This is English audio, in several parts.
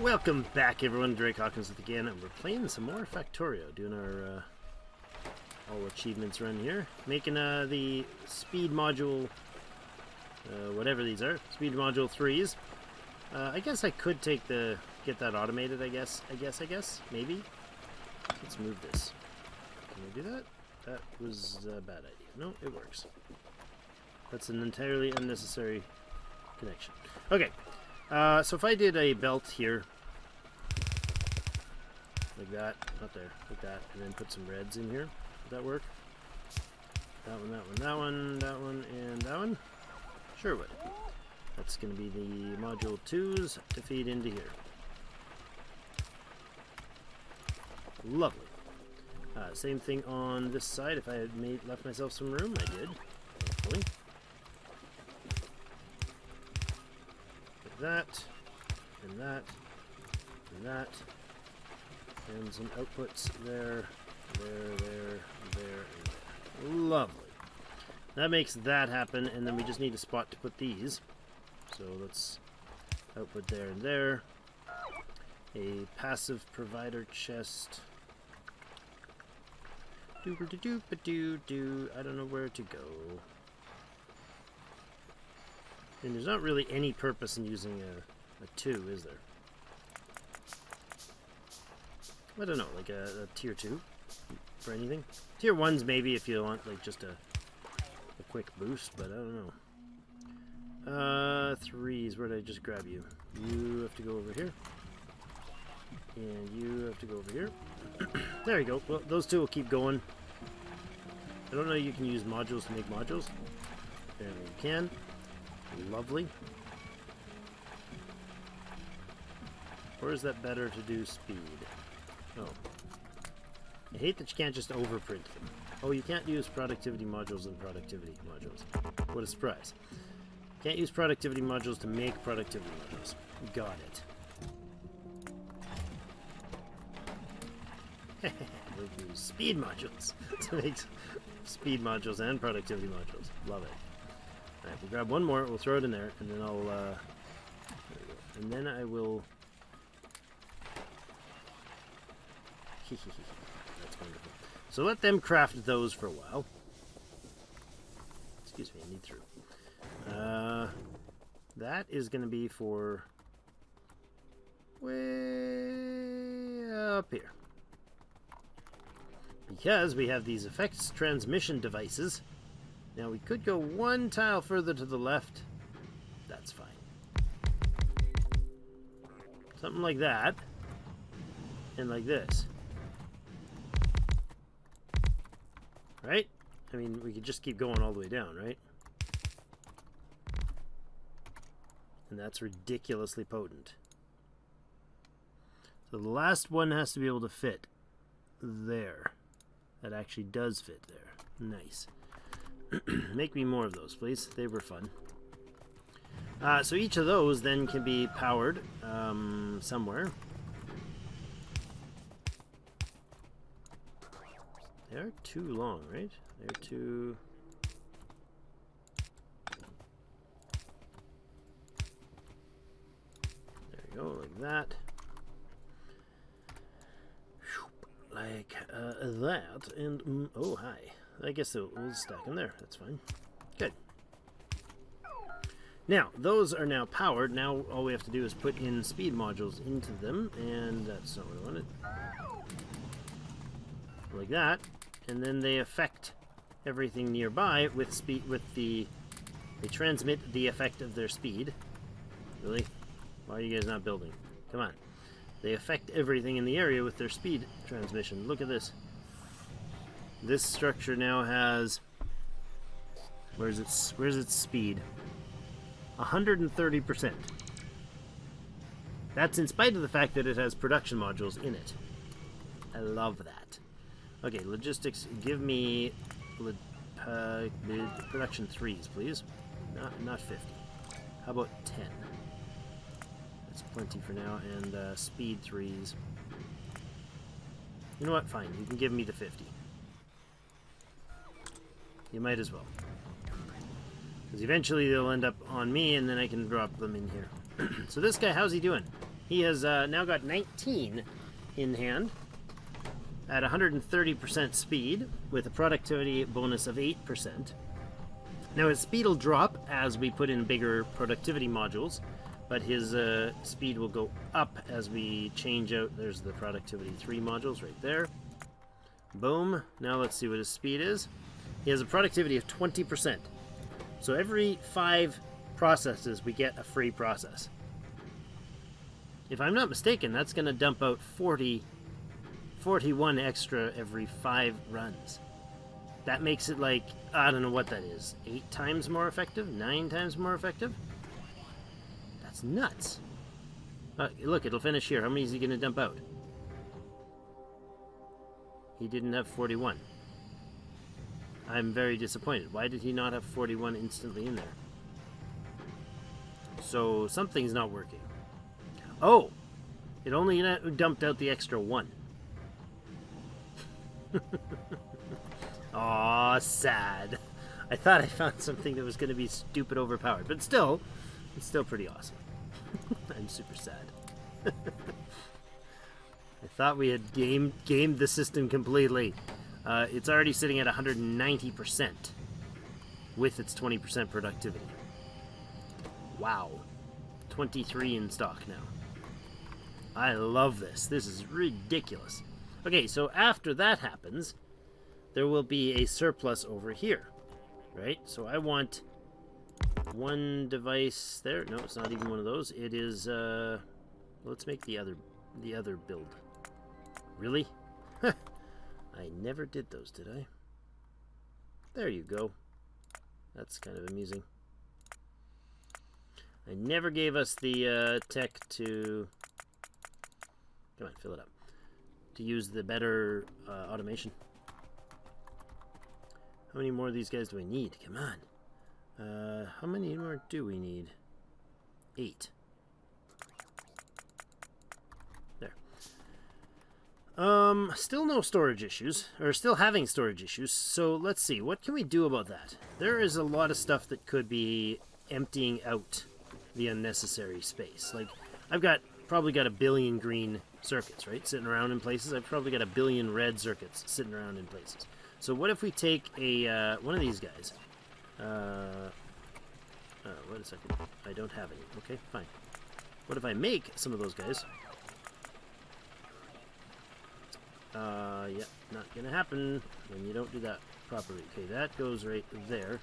Welcome back, everyone. Drake Hawkins with again, and we're playing some more Factorio, doing our all achievements run here, making the speed module, whatever these are, speed module 3s. I guess I could get that automated. I guess, maybe. Let's move this. Can we do that? That was a bad idea. No, it works. That's an entirely unnecessary connection. Okay. So if I did a belt here, like that, not there, like that, and then put some reds in here, would that work? That one, that one, that one, that one, and that one? Sure would. That's going to be the module 2s to feed into here. Lovely. Same thing on this side. If I had left myself some room, I did. Hopefully. That, and that, and that, and some outputs there, and there. Lovely. That makes that happen, and then we just need a spot to put these. So let's output there and there. A passive provider chest. I don't know where to go. And there's not really any purpose in using a 2, is there? I don't know, like a tier 2 for anything. Tier 1s maybe if you want like just a quick boost, but I don't know. 3s, where did I just grab you? You have to go over here. And you have to go over here. There you go. Well, those two will keep going. I don't know you can use modules to make modules. Apparently you can. Lovely. Or is that better to do speed? Oh. I hate that you can't just overprint them. Oh, you can't use productivity modules and productivity modules. What a surprise. Can't use productivity modules to make productivity modules. Got it. We can use speed modules to make speed modules and productivity modules. Love it. Alright, we'll grab one more, we'll throw it in there, and then I'll, there we go. And then I will... That's wonderful. So let them craft those for a while. Excuse me, I need through. That is going to be for... way up here. Because we have these effects transmission devices. Now we could go one tile further to the left. That's fine. Something like that. And like this. Right? I mean, we could just keep going all the way down, right? And that's ridiculously potent. So the last one has to be able to fit there. That actually does fit there. Nice. Make me more of those, please. They were fun. So each of those then can be powered somewhere. They're too long, right? They're too... There we go, like that. Like that, and oh hi. I guess we'll stack them there. That's fine. Good. Now those are now powered. Now all we have to do is put in speed modules into them, and that's not what I wanted. Like that, and then they affect everything nearby with speed. They transmit the effect of their speed. Really? Why are you guys not building? Come on. They affect everything in the area with their speed transmission. Look at this. This structure now has... Where's its speed? 130%. That's in spite of the fact that it has production modules in it. I love that. Okay, logistics. Give me production 3s, please. Not 50. How about 10? Plenty for now, and speed 3s. You know what? Fine. You can give me the 50. You might as well. Because eventually they'll end up on me, and then I can drop them in here. So this guy, how's he doing? He has now got 19 in hand at 130% speed with a productivity bonus of 8%. Now his speed will drop as we put in bigger productivity modules, but his speed will go up as we change out. There's the productivity 3 modules right there. Boom. Now let's see what his speed is. He has a productivity of 20%. So every 5 processes we get a free process. If I'm not mistaken, that's going to dump out 41 extra every 5 runs. That makes it like, I don't know what that is, 8 times more effective? 9 times more effective? That's nuts. Look, it'll finish here. How many is he going to dump out? He didn't have 41. I'm very disappointed. Why did he not have 41 instantly in there? So something's not working. Oh! It only dumped out the extra 1. Aw, sad. I thought I found something that was going to be stupid overpowered, but still, it's still pretty awesome. I'm super sad. I thought we had gamed the system completely. It's already sitting at 190% with its 20% productivity. Wow. 23 in stock now. I love this. This is ridiculous. Okay, so after that happens, there will be a surplus over here, right? So I want one device there. No, it's not even one of those. It is, let's make the other build. Really? I never did those, did I? There you go. That's kind of amusing. I never gave us the tech to... Come on, fill it up. To use the better automation. How many more of these guys do I need? Come on. How many more do we need? 8. There. Still no storage issues, or still having storage issues, so let's see, what can we do about that? There is a lot of stuff that could be emptying out the unnecessary space. Like, I've probably got a billion green circuits, right, sitting around in places. I've probably got a billion red circuits sitting around in places. So what if we take a one of these guys? Wait a second. I don't have any. Okay, fine. What if I make some of those guys? Yeah, not gonna happen when you don't do that properly. Okay, that goes right there.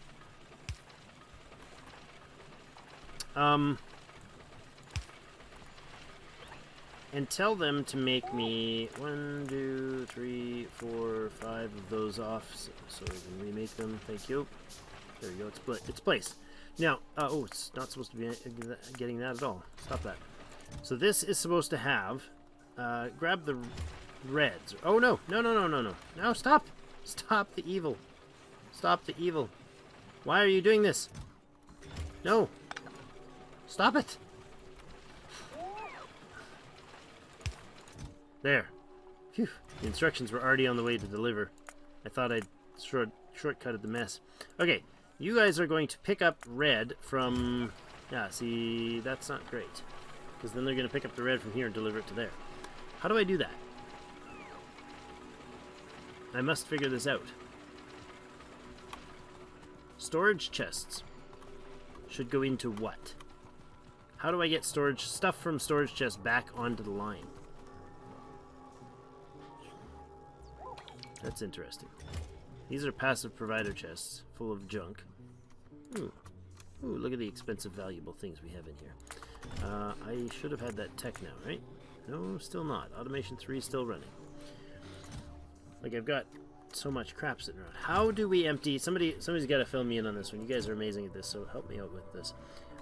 And tell them to make me 1, 2, 3, 4, 5 of those off, so we can remake them. Thank you. There you go. It's placed. Now, oh, it's not supposed to be getting that at all. Stop that. So this is supposed to have. Grab the reds. Oh no! No! No! No! No! No! No! Stop! Stop the evil! Stop the evil! Why are you doing this? No! Stop it! There. Phew. The instructions were already on the way to deliver. I thought I'd shortcutted the mess. Okay, you guys are going to pick up red from... Yeah, see, that's not great. Because then they're going to pick up the red from here and deliver it to there. How do I do that? I must figure this out. Storage chests should go into what? How do I get stuff from storage chests back onto the line? That's interesting. These are passive provider chests full of junk. Ooh, look at the expensive, valuable things we have in here. I should have had that tech now, right? No, still not. Automation 3 is still running. Like, I've got so much crap sitting around. How do we empty... Somebody's got to fill me in on this one. You guys are amazing at this, so help me out with this.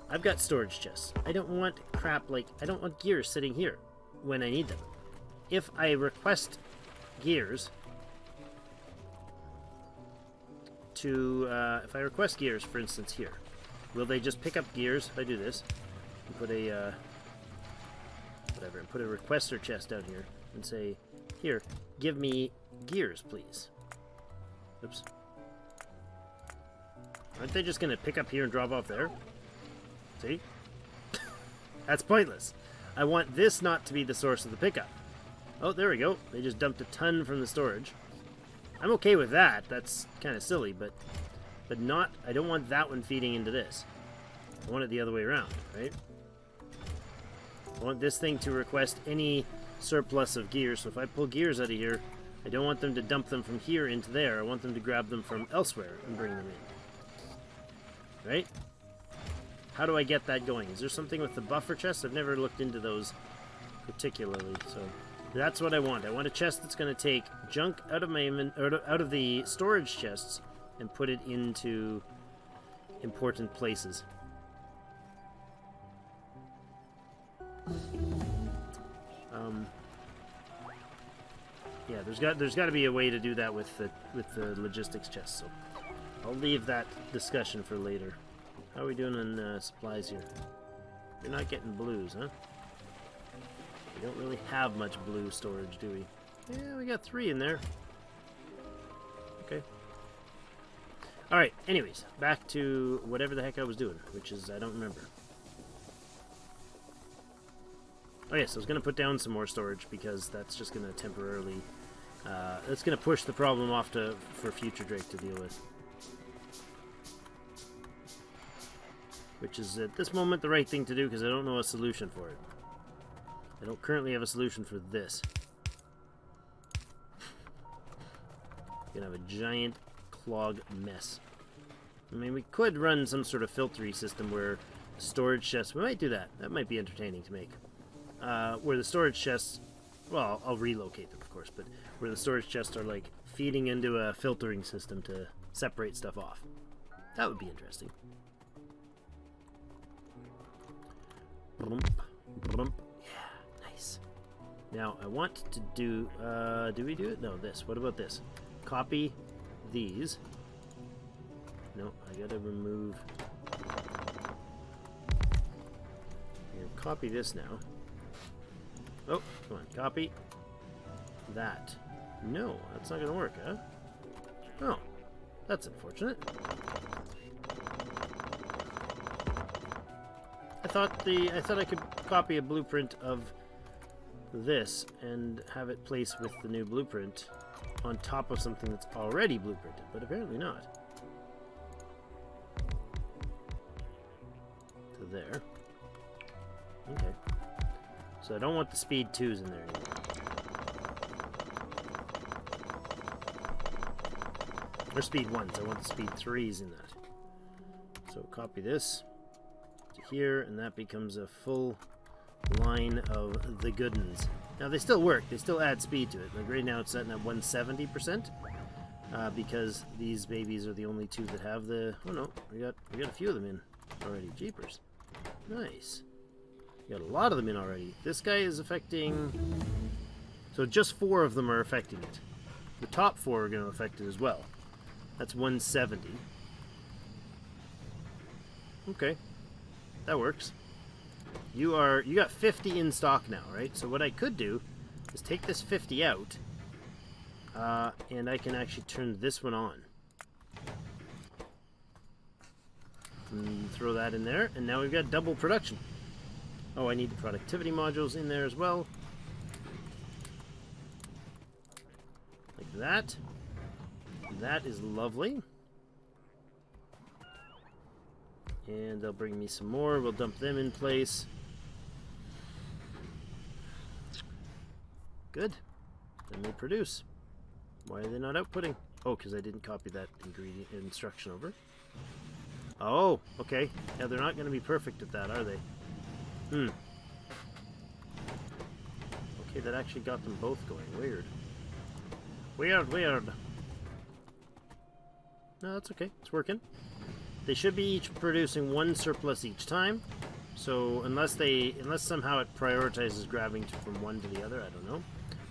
I've got storage chests. I don't want crap like... I don't want gears sitting here when I need them. If I request gears... if I request gears, for instance, here, will they just pick up gears if I do this and put a whatever, and put a requester chest down here and say, here, give me gears, please. Oops. Aren't they just gonna pick up here and drop off there? See? That's pointless. I want this not to be the source of the pickup. Oh, there we go. They just dumped a ton from the storage. I'm okay with that. That's kind of silly, but not... I don't want that one feeding into this. I want it the other way around, right? I want this thing to request any surplus of gears. So if I pull gears out of here, I don't want them to dump them from here into there. I want them to grab them from elsewhere and bring them in. Right? How do I get that going? Is there something with the buffer chests? I've never looked into those particularly, so that's what I want. I want a chest that's going to take junk out of my out of the storage chests and put it into important places. Yeah, there's got to be a way to do that with the logistics chest. So I'll leave that discussion for later. How are we doing on supplies here? We're not getting blues, huh? We don't really have much blue storage, do we? Yeah, we got 3 in there. Okay. Alright, anyways, back to whatever the heck I was doing, which is, I don't remember. Oh yes, I was going to put down some more storage because that's just going to temporarily... that's going to push the problem off for future Drake to deal with. Which is, at this moment, the right thing to do because I don't know a solution for it. I don't currently have a solution for this. Gonna have a giant clog mess. I mean, we could run some sort of filtery system where storage chests... We might do that. That might be entertaining to make. Where the storage chests... Well, I'll relocate them, of course, but where the storage chests are, like, feeding into a filtering system to separate stuff off. That would be interesting. Yeah, nice. Now, I want to do... do we do it? No, this. What about this? Copy these. No, I gotta remove... Here, copy this now. Oh, come on, copy that. No, that's not gonna work, huh? Oh, that's unfortunate. I thought I could copy a blueprint of this and have it place with the new blueprint on top of something that's already blueprinted, but apparently not. To there. Okay. So I don't want the speed 2s in there anymore. Or speed 1s, I want the speed 3s in that. So copy this to here, and that becomes a full line of the good ones. Now they still work, they still add speed to it. Like right now it's setting at 170%, because these babies are the only 2 that have the... Oh no, we got a few of them in already. Jeepers. Nice. We got a lot of them in already. This guy is affecting... So just 4 of them are affecting it. The top 4 are going to affect it as well. That's 170. Okay. That works. You got 50 in stock now, right? So what I could do is take this 50 out, and I can actually turn this one on. And throw that in there, and now we've got double production. Oh, I need the productivity modules in there as well. Like that. That is lovely. And they'll bring me some more. We'll dump them in place. Good. Then they produce. Why are they not outputting? Oh, because I didn't copy that ingredient instruction over. Oh, okay. Yeah, they're not going to be perfect at that, are they? Okay, that actually got them both going. Weird. Weird. No, that's okay. It's working. They should be each producing 1 surplus each time. So unless somehow it prioritizes grabbing from one to the other, I don't know.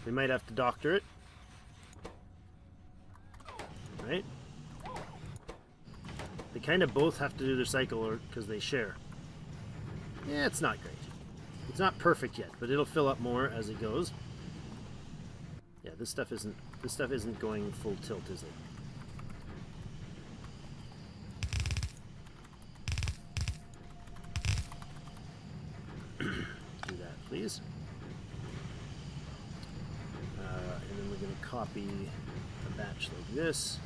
We might have to doctor it. Right? They kind of both have to do their cycle because they share. Yeah, it's not great. It's not perfect yet, but it'll fill up more as it goes. Yeah, this stuff isn't going full tilt, is it? Do that. please. And then we're going to copy a batch like this.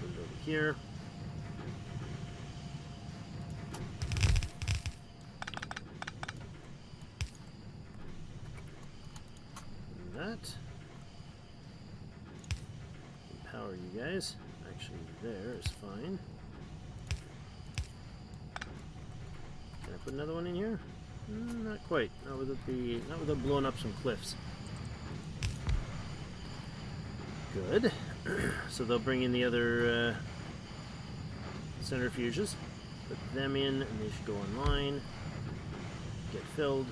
Put it over here. And that. Power you guys. Actually, there is fine. Can I put another one in here? Not quite. Not without blowing up some cliffs. Good. So they'll bring in the other centrifuges. Put them in, and they should go online. Get filled.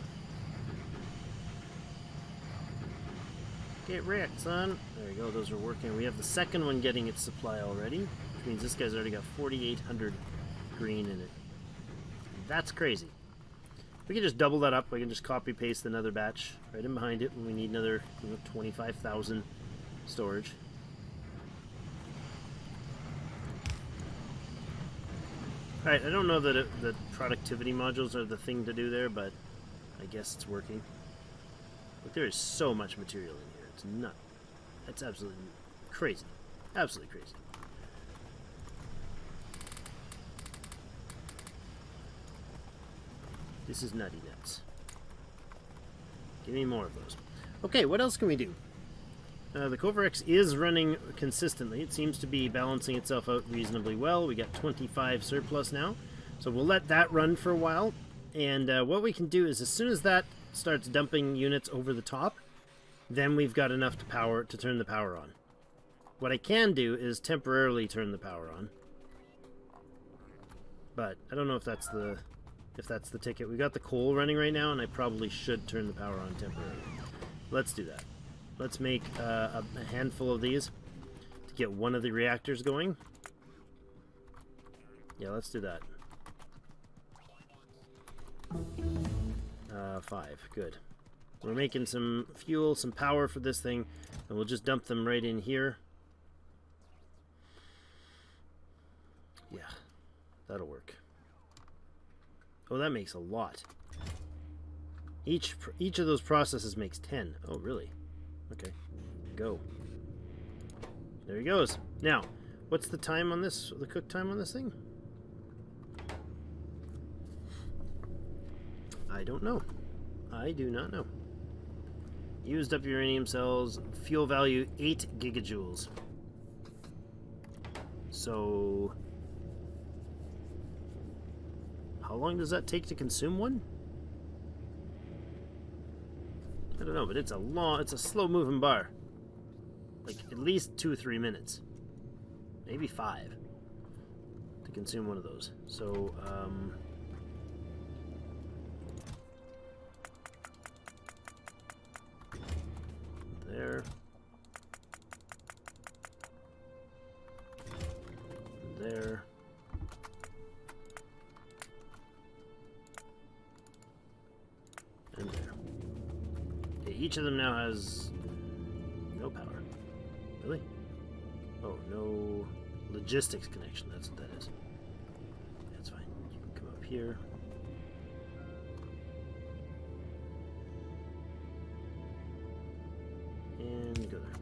Get wrecked, son. There we go. Those are working. We have the second one getting its supply already, which means this guy's already got 4,800 green in it. That's crazy. We can just double that up. We can just copy paste another batch right in behind it when we need another 25,000 storage. Alright, I don't know that the productivity modules are the thing to do there, but I guess it's working. Look, there is so much material in here. It's nuts. That's absolutely crazy. Absolutely crazy. This is nutty nuts. Give me more of those. Okay, what else can we do? The Covarex is running consistently. It seems to be balancing itself out reasonably well. We got 25 surplus now. So we'll let that run for a while. And what we can do is as soon as that starts dumping units over the top, then we've got enough to turn the power on. What I can do is temporarily turn the power on. But I don't know if that's the ticket. We got the coal running right now, and I probably should turn the power on temporarily. Let's do that. Let's make a handful of these to get one of the reactors going. Yeah, let's do that. 5. Good. We're making some fuel, some power for this thing, and we'll just dump them right in here. Yeah, that'll work. Oh, that makes a lot. Each of those processes makes 10. Oh, really? Okay. Go. There he goes. Now, what's the time on this? The cook time on this thing? I don't know. I do not know. Used up uranium cells. Fuel value 8 gigajoules. So how long does that take to consume one? I don't know, but it's a slow moving bar. Like at least 2 or 3 minutes. Maybe 5 to consume one of those. So, there. There. And there. Okay, each of them now has no power. Really? Oh, no logistics connection. That's what that is. That's fine. You can come up here. And go there.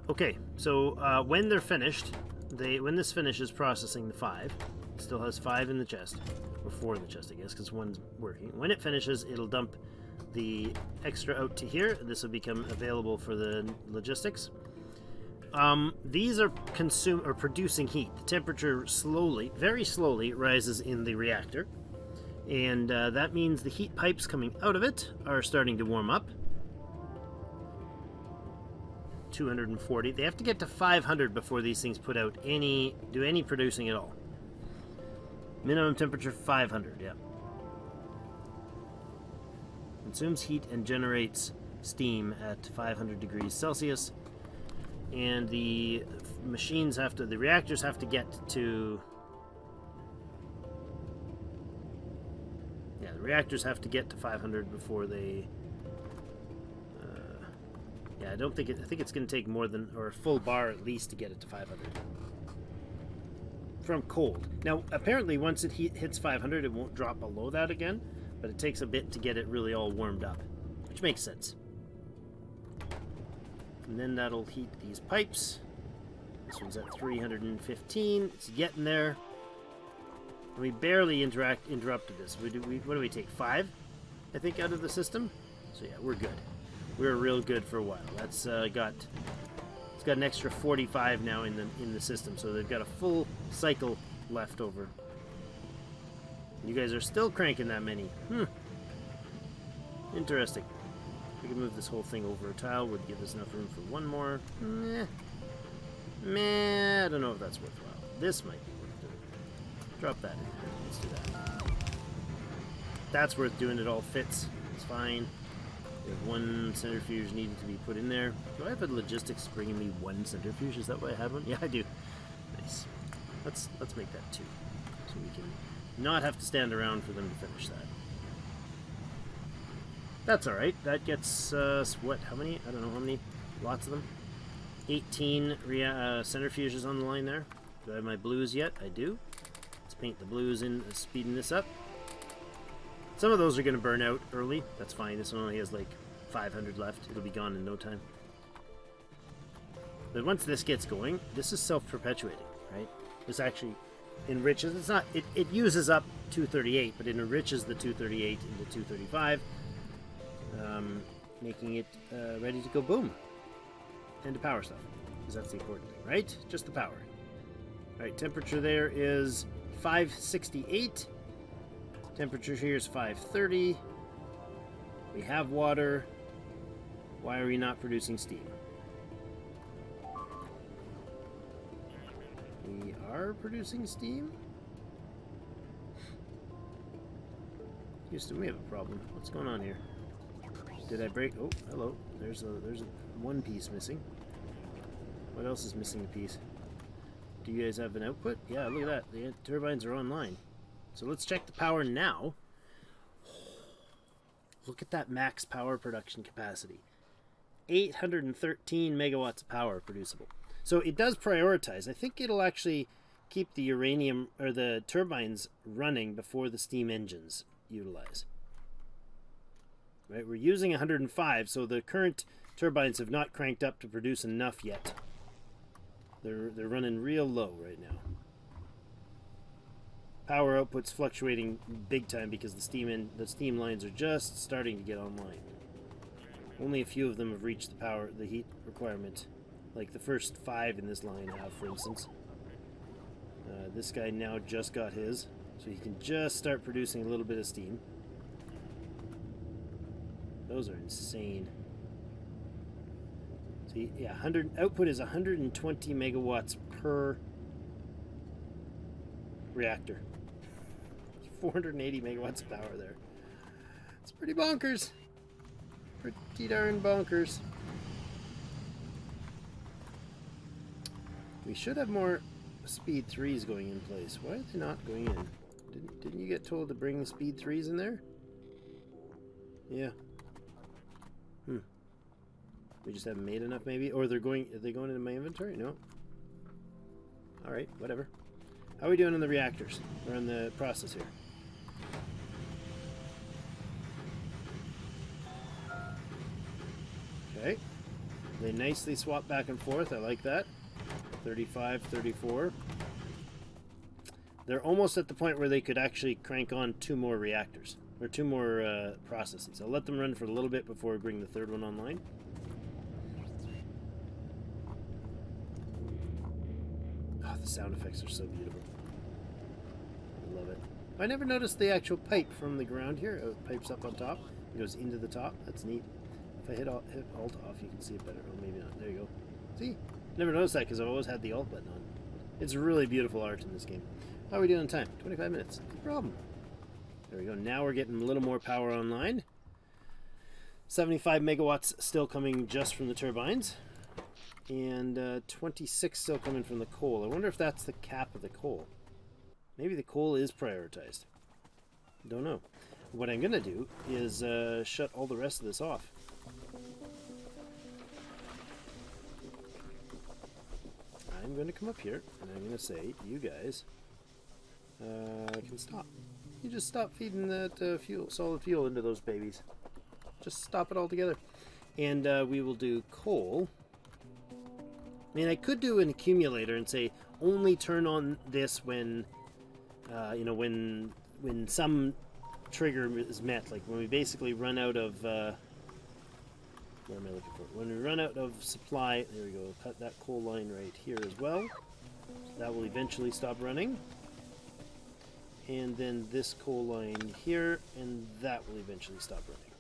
Okay, so when they're finished, when this finishes processing the 5, it still has 5 in the chest, or 4 in the chest, I guess, because one's working. When it finishes, it'll dump the extra out to here. This will become available for the logistics. These are producing heat. The temperature slowly, very slowly, rises in the reactor, and that means the heat pipes coming out of it are starting to warm up. 240. They have to get to 500 before these things do any producing at all. Minimum temperature 500, yeah. Consumes heat and generates steam at 500 degrees Celsius. And the reactors have to get to... Yeah, the reactors have to get to 500 before they... yeah, I don't think I think it's going to take more than, or a full bar at least, to get it to 500. From cold. Now, apparently once it hits 500, it won't drop below that again, but it takes a bit to get it really all warmed up, which makes sense. And then that'll heat these pipes. This one's at 315. It's getting there. We barely interrupted this. What do we take? 5, I think, out of the system. So yeah, we're good. We're real good for a while. That's got an extra 45 now in the system, so they've got a full cycle left over. You guys are still cranking that many. Interesting. We can move this whole thing over a tile. Would give us enough room for one more. Meh. I don't know if that's worthwhile. This might be worth doing. Drop that in there. Let's do that. That's worth doing. It all fits. It's fine. We have 1 centrifuge needed to be put in there. Do I have a logistics bringing me 1 centrifuge? Is that why I had one? Yeah, I do. Nice. Let's make that 2, so we can not have to stand around for them to finish that. That's all right. That gets us what? How many? I don't know how many. Lots of them. 18 centrifuges on the line there. Do I have my blues yet? I do. Let's paint the blues in, speeding this up. Some of those are going to burn out early. That's fine. This one only has like 500 left. It'll be gone in no time. But once this gets going, this is self-perpetuating, right? This actually enriches. It's not. It uses up 238, but it enriches the 238 into 235, making it ready to go boom. And to power stuff, because that's the important thing, right? Just the powering. All right, temperature there is 568. Temperature here is 530. We have water. Why are we not producing steam? We are producing steam? Houston, we have a problem. What's going on here? Did I break? Oh, hello. There's a one piece missing. What else is missing a piece? Do you guys have an output? Yeah, look at that. The turbines are online. So let's check the power now. Look at that max power production capacity. 813 megawatts of power producible. So it does prioritize. I think it'll actually keep the uranium or the turbines running before the steam engines utilize. Right, we're using 105, so the current turbines have not cranked up to produce enough yet. They're running real low right now. Power output's fluctuating big time because the steam lines are just starting to get online. Only a few of them have reached the heat requirement, like the first 5 in this line have, for instance. This guy now just got his, so he can just start producing a little bit of steam. Those are insane. See, yeah, output is 120 megawatts per reactor. 480 megawatts of power there. It's pretty bonkers. Pretty darn bonkers. We should have more speed 3s going in place. Why are they not going in? Didn't you get told to bring speed 3s in there? Yeah. We just haven't made enough, maybe? Or are they going into my inventory? No. Alright, whatever. How are we doing on the reactors? Or on the process here? Okay. They nicely swap back and forth. I like that. 35, 34. They're almost at the point where they could actually crank on 2 more reactors. Or 2 more processes. I'll let them run for a little bit before we bring the 3rd one online. Oh, the sound effects are so beautiful. I love it. I never noticed the actual pipe from the ground here. Oh, it pipes up on top. It goes into the top. That's neat. If I hit Alt off, you can see it better. Oh, maybe not. There you go. See? Never noticed that because I've always had the Alt button on. It's really beautiful art in this game. How are we doing on time? 25 minutes. No problem. There we go. Now we're getting a little more power online. 75 megawatts still coming just from the turbines. And 26 still coming from the coal. I wonder if that's the cap of the coal. Maybe the coal is prioritized. Don't know. What I'm going to do is shut all the rest of this off. I'm going to come up here and I'm going to say, you guys can stop. You just stop feeding that fuel, solid fuel into those babies. Just stop it all together. And we will do coal. I mean, I could do an accumulator and say only turn on this when, you know, when some trigger is met. Like when we basically run out of, where am I looking for? When we run out of supply, there we go. Cut that coal line right here as well. So that will eventually stop running. And then this coal line here, and that will eventually stop running.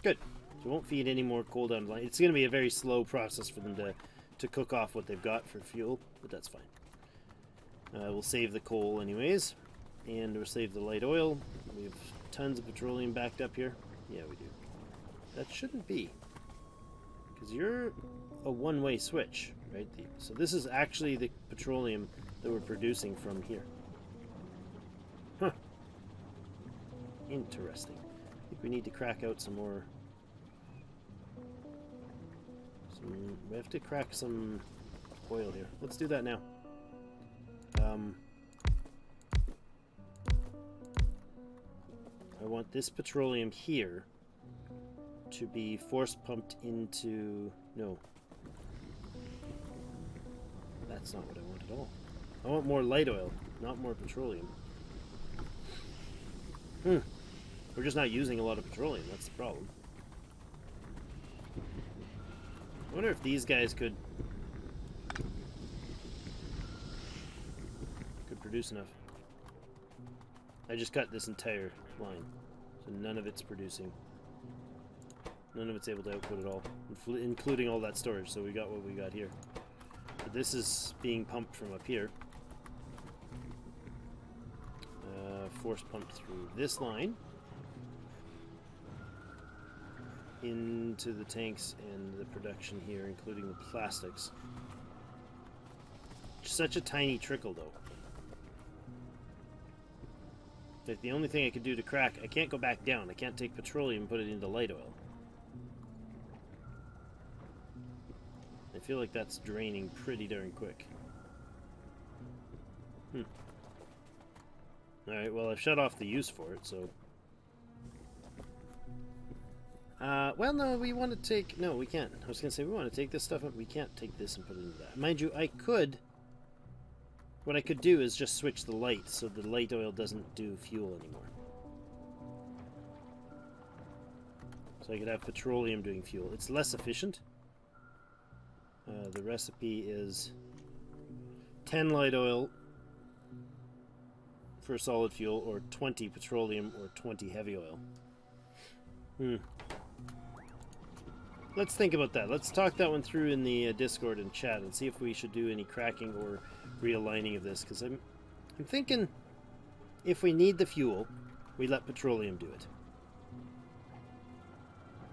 Good. So we won't feed any more coal down the line. It's going to be a very slow process for them to cook off what they've got for fuel, but that's fine. We'll save the coal anyways, and we'll save the light oil. We have tons of petroleum backed up here. Yeah, we do. That shouldn't be, because you're a one-way switch, right? So this is actually the petroleum that we're producing from here. Huh. Interesting. I think we need to crack out some more. We have to crack some oil here. Let's do that now. I want this petroleum here to be force pumped into... No. That's not what I want at all. I want more light oil, not more petroleum. We're just not using a lot of petroleum, that's the problem. I wonder if these guys could produce enough. I just cut this entire line, so none of it's producing. None of it's able to output at all, including all that storage, so we got what we got here. But this is being pumped from up here. Force pumped through this line into the tanks and the production here, including the plastics. Such a tiny trickle, though. Like, the only thing I could do to crack, I can't go back down. I can't take petroleum and put it into light oil. I feel like that's draining pretty darn quick. Alright, well, I've shut off the use for it, so... well, no, we want to take... No, we can't. I was going to say, we want to take this stuff up. We can't take this and put it into that. Mind you, I could... What I could do is just switch the light, so the light oil doesn't do fuel anymore. So I could have petroleum doing fuel. It's less efficient. The recipe is 10 light oil for solid fuel, or 20 petroleum, or 20 heavy oil. Let's think about that. Let's talk that one through in the Discord and chat and see if we should do any cracking or realigning of this, because I'm thinking if we need the fuel, we let petroleum do it.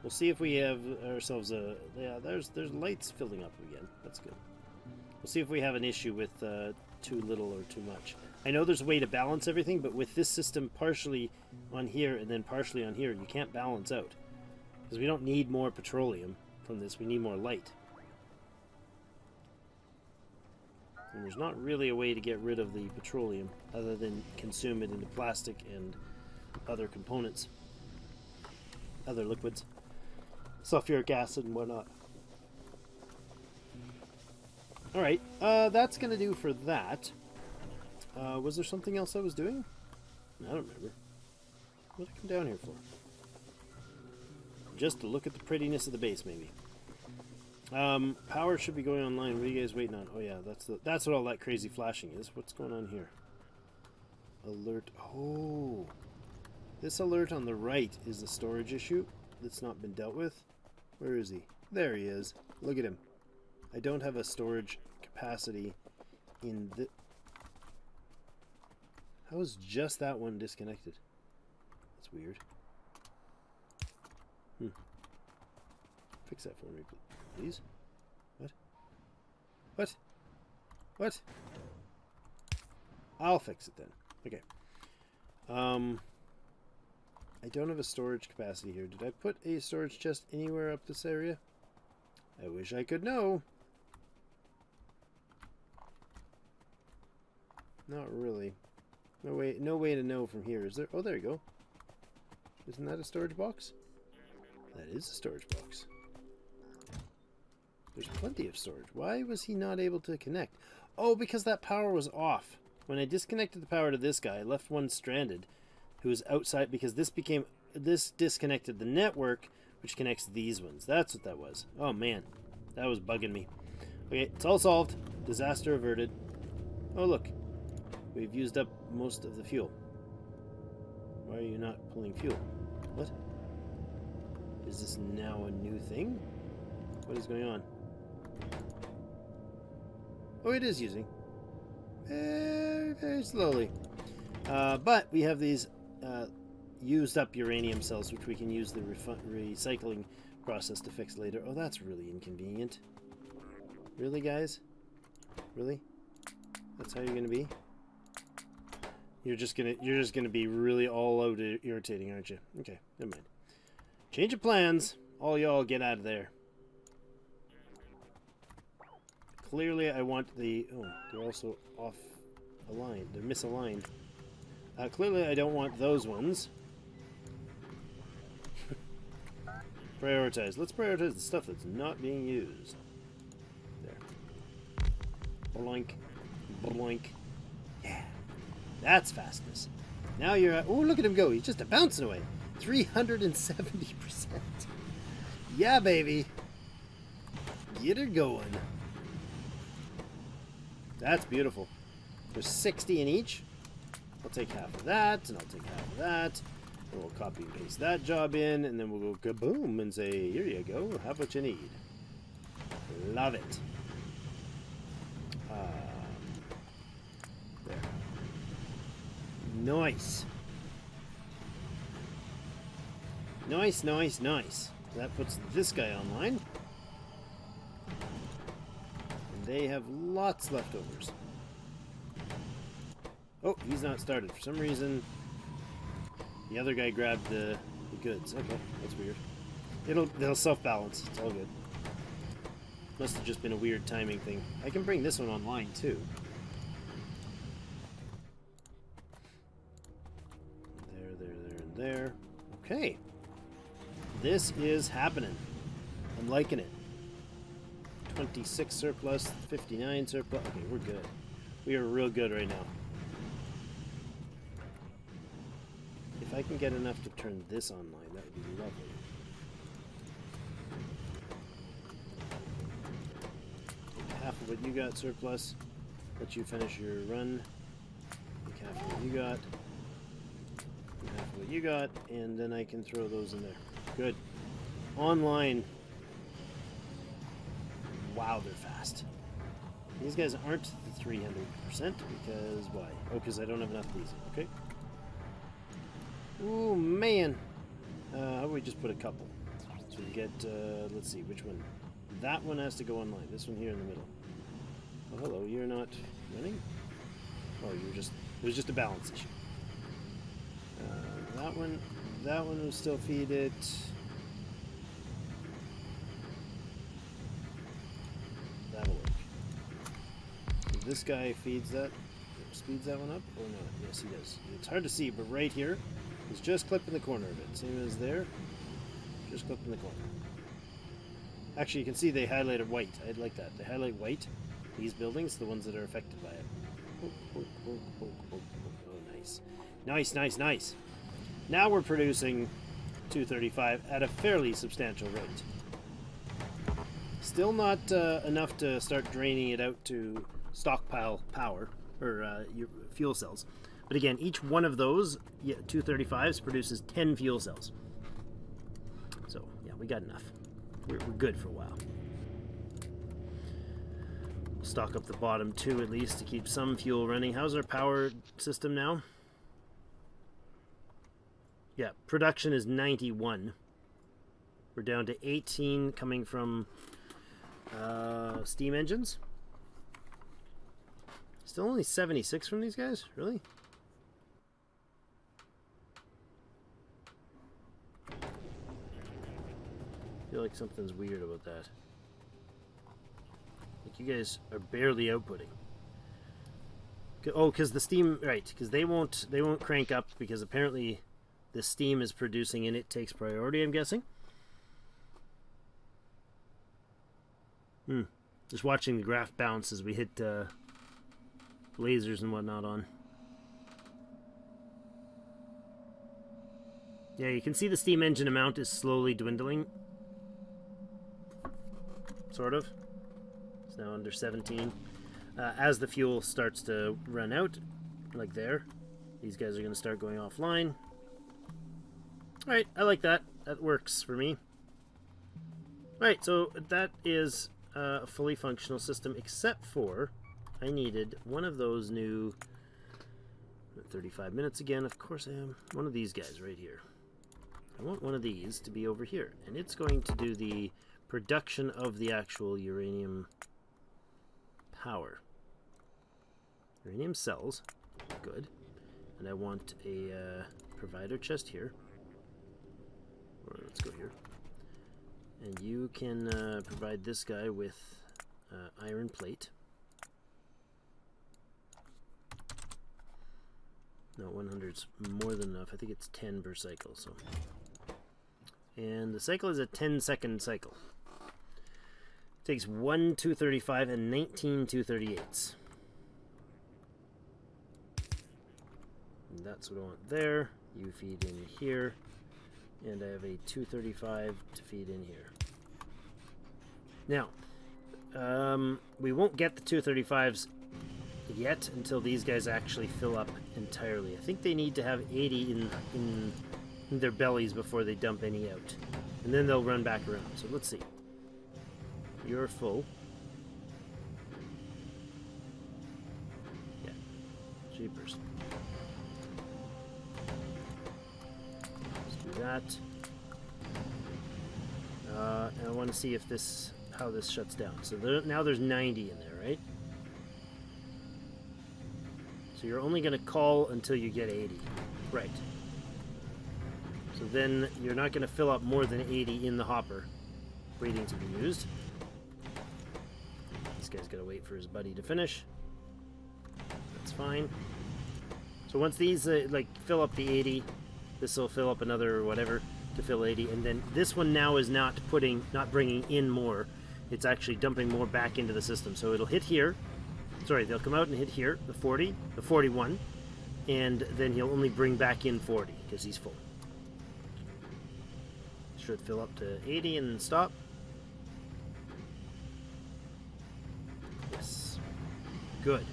We'll see if we have ourselves a... Yeah, there's lights filling up again. That's good. We'll see if we have an issue with too little or too much. I know there's a way to balance everything, but with this system partially on here and then partially on here, you can't balance out. Because we don't need more petroleum from this, we need more light. And there's not really a way to get rid of the petroleum other than consume it into plastic and other components. Other liquids. Sulfuric acid and whatnot. Alright, that's going to do for that. Was there something else I was doing? I don't remember. What did I come down here for? Just to look at the prettiness of the base, maybe. Power should be going online. What are you guys waiting on? Oh yeah, that's what all that crazy flashing is. What's going on here? Alert. Oh. This alert on the right is the storage issue that's not been dealt with. Where is he? There he is. Look at him. I don't have a storage capacity in the... How is just that one disconnected? That's weird. Fix that for me, please. What? What? What? I'll fix it then. Okay. I don't have a storage capacity here. Did I put a storage chest anywhere up this area? I wish I could know. Not really. No way to know from here. Is there? Oh, there you go. Isn't that a storage box? That is a storage box. There's plenty of storage. Why was he not able to connect? Oh, because that power was off. When I disconnected the power to this guy, I left one stranded who was outside because this disconnected the network, which connects these ones. That's what that was. Oh, man. That was bugging me. Okay, it's all solved. Disaster averted. Oh, look. We've used up most of the fuel. Why are you not pulling fuel? What? Is this now a new thing? What is going on? Oh, it is using. Very, very slowly. But we have these used up uranium cells, which we can use the recycling process to fix later. Oh, that's really inconvenient. Really, guys? Really? That's how you're gonna be? You're just gonna be really all out irritating, aren't you? Okay, never mind. Change of plans. All y'all get out of there. Clearly, I want the... Oh, they're also off-aligned. They're misaligned. Clearly, I don't want those ones. Prioritize. Let's prioritize the stuff that's not being used. There. Bloink. Bloink. Yeah. That's fastness. Now you're at... Oh, look at him go. He's just bouncing away. 370%. Yeah, baby. Get her going. That's beautiful. There's 60 in each. I'll take half of that, and I'll take half of that. And we'll copy and paste that job in, and then we'll go kaboom and say, here you go, have what you need. Love it. There. Nice. Nice, nice, nice. That puts this guy online. And they have lots leftovers. Oh, he's not started. For some reason, the other guy grabbed the goods. Okay, that's weird. They'll self-balance. It's all good. Must have just been a weird timing thing. I can bring this one online, too. There, and there. Okay. This is happening. I'm liking it. 26 surplus, 59 surplus. Okay, we're good. We are real good right now. If I can get enough to turn this online, that would be lovely. Take half of what you got surplus. Let you finish your run. Take half of what you got. And half of what you got. And then I can throw those in there. Good. Online. Wow, they're fast. These guys aren't the 300% because why? Oh, because I don't have enough of these. Okay. Ooh, man. How about we just put a couple? So we get, let's see, which one? That one has to go online. This one here in the middle. Oh, hello, you're not running? Oh, you're just, it was just a balance issue. That one will still feed it. That'll work. So this guy feeds that, speeds that one up or not? Yes, he does. It's hard to see, but right here, it's just clipping the corner of it. Same as there. Just clipping the corner. Actually, you can see they highlighted white. I'd like that. They highlight white. These buildings, the ones that are affected by it. Oh, nice. Nice, nice, nice. Now we're producing 235 at a fairly substantial rate. Still not enough to start draining it out to stockpile power, or your fuel cells. But again, each one of those 235s produces 10 fuel cells. So, yeah, we got enough. We're good for a while. Stock up the bottom two at least to keep some fuel running. How's our power system now? Yeah, production is 91. We're down to 18 coming from steam engines. Still only 76 from these guys? Really? I feel like something's weird about that. Like you guys are barely outputting. Oh, because the steam, right? Because they won't crank up because apparently the steam is producing and it takes priority. I'm guessing. Just watching the graph bounce as we hit lasers and whatnot on. Yeah, you can see the steam engine amount is slowly dwindling. Sort of. It's now under 17. As the fuel starts to run out, like there, these guys are going to start going offline. Alright, I like that. That works for me. Alright, so that is a fully functional system, except for I needed one of those new 35 minutes again. Of course I am. One of these guys right here. I want one of these to be over here, and it's going to do the production of the actual uranium power. Uranium cells. Good. And I want a provider chest here. Or let's go here. And you can provide this guy with iron plate. No, 100's more than enough. I think it's 10 per cycle. So, and the cycle is a 10-second cycle. It takes 1 235 and 19 238s. And that's what I want there. You feed in here. And I have a 235 to feed in here. Now, we won't get the 235s yet until these guys actually fill up entirely. I think they need to have 80 in their bellies before they dump any out. And then they'll run back around. So let's see. You're full. Yeah. Jeepers. That. And I want to see if how this shuts down. So now there's 90 in there, right? So you're only going to call until you get 80. Right. So then you're not going to fill up more than 80 in the hopper waiting to be used. This guy's got to wait for his buddy to finish. That's fine. So once these fill up the 80, this will fill up another whatever to fill 80, and then this one now is not bringing in more. It's actually dumping more back into the system. So it'll hit here. Sorry, they'll come out and hit here, the 40, the 41, and then he'll only bring back in 40 because he's full. Should fill up to 80 and then stop. Yes. Good.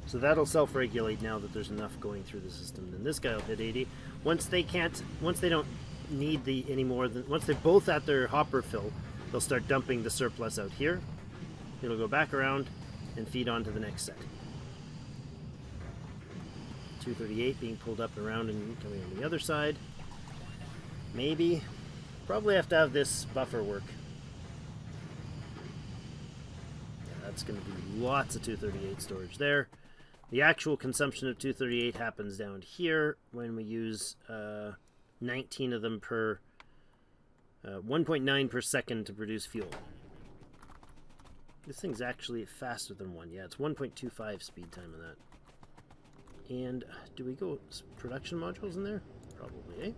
So that'll self-regulate now that there's enough going through the system. Then this guy will hit 80. Once they don't need once they're both at their hopper fill, they'll start dumping the surplus out here. It'll go back around and feed on to the next set. 238 being pulled up and around and coming on the other side. Maybe. Probably have to have this buffer work. Yeah, that's going to be lots of 238 storage there. The actual consumption of 238 happens down here when we use 19 of them per 1.9 per second to produce fuel. This thing's actually faster than 1. Yeah, it's 1.25 speed time on that. And do we go production modules in there? Probably, eh?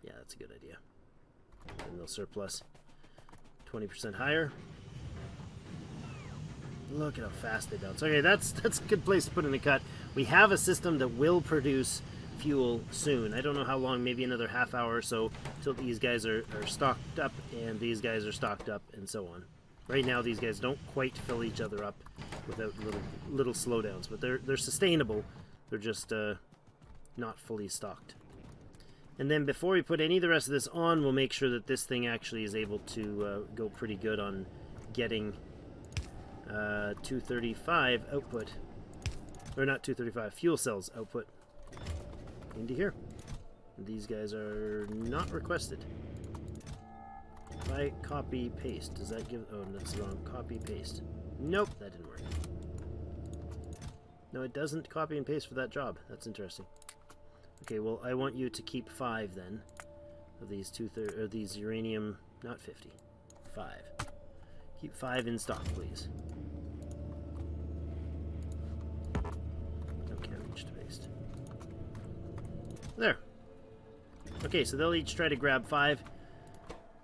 Yeah, that's a good idea. And they'll surplus 20% higher. Look at how fast they bounce. Okay, that's a good place to put in the cut. We have a system that will produce fuel soon. I don't know how long, maybe another half hour or so till these guys are stocked up and these guys are stocked up and so on. Right now these guys don't quite fill each other up without little slowdowns, but they're sustainable. They're just not fully stocked. And then before we put any of the rest of this on, we'll make sure that this thing actually is able to go pretty good on getting 235 output, or not 235, fuel cells output into here. And these guys are not requested. If I copy paste, does that give, oh, that's the wrong, copy paste. Nope, that didn't work. No, it doesn't copy and paste for that job. That's interesting. Okay, well, I want you to keep 5 then of these these uranium, not 50, 5. Keep 5 in stock, please. There. Okay, so they'll each try to grab 5.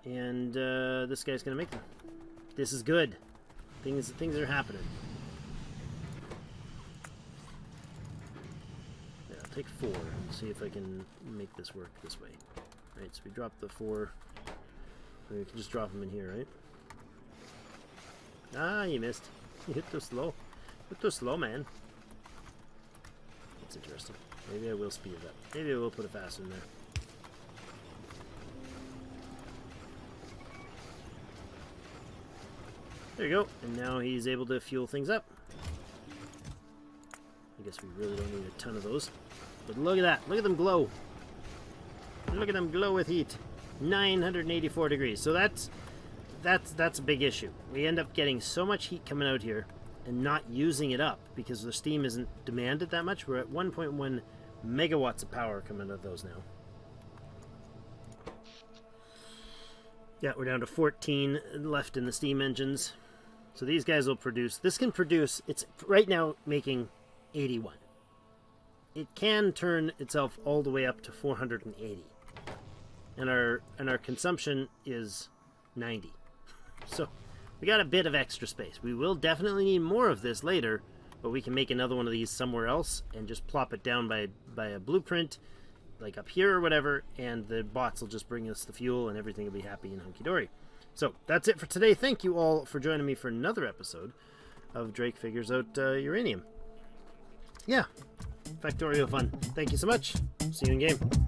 And this guy's going to make them. This is good. Things are happening. Yeah, I'll take 4 and see if I can make this work this way. Right, so we drop the 4. We can just drop them in here, right? Ah, you missed. You hit too slow. Hit too slow, man. That's interesting. Maybe I will speed it up. Maybe I will put it faster in there. There you go. And now he's able to fuel things up. I guess we really don't need a ton of those. But look at that. Look at them glow. Look at them glow with heat. 984 degrees. So that's a big issue. We end up getting so much heat coming out here and not using it up because the steam isn't demanded that much. We're at 1.1 megawatts of power coming out of those now. Yeah, we're down to 14 left in the steam engines. So these guys will produce. This can produce. It's right now making 81. It can turn itself all the way up to 480. And our consumption is 90. So we got a bit of extra space. We will definitely need more of this later, but we can make another one of these somewhere else and just plop it down by a blueprint, like up here or whatever, and the bots will just bring us the fuel and everything will be happy and hunky-dory. So that's it for today. Thank you all for joining me for another episode of Drake Figures Out Uranium. Yeah, Factorio fun. Thank you so much. See you in game.